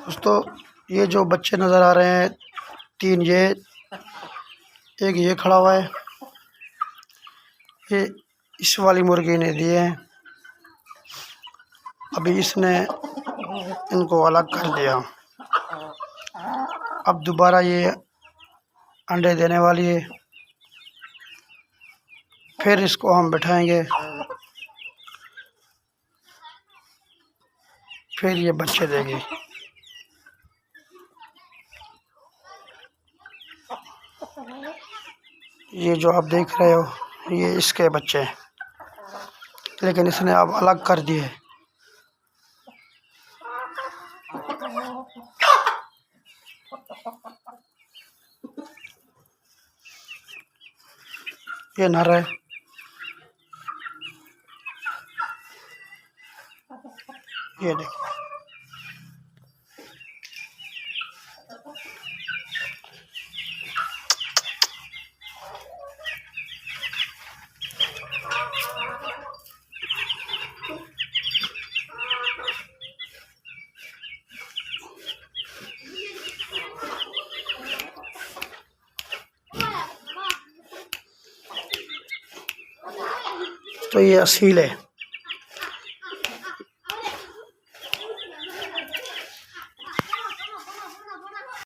दोस्तों ये जो बच्चे नज़र आ रहे हैं, 3 ये खड़ा हुआ है, ये इस वाली मुर्गी ने दिए हैं। अभी इसने इनको अलग कर दिया। अब दोबारा ये अंडे देने वाली है, फिर इसको हम बिठाएंगे, फिर ये बच्चे देगी। ये जो आप देख रहे हो ये इसके बच्चे हैं, लेकिन इसने अब अलग कर दिए। ये नर है, ये देखो। तो ये असील है।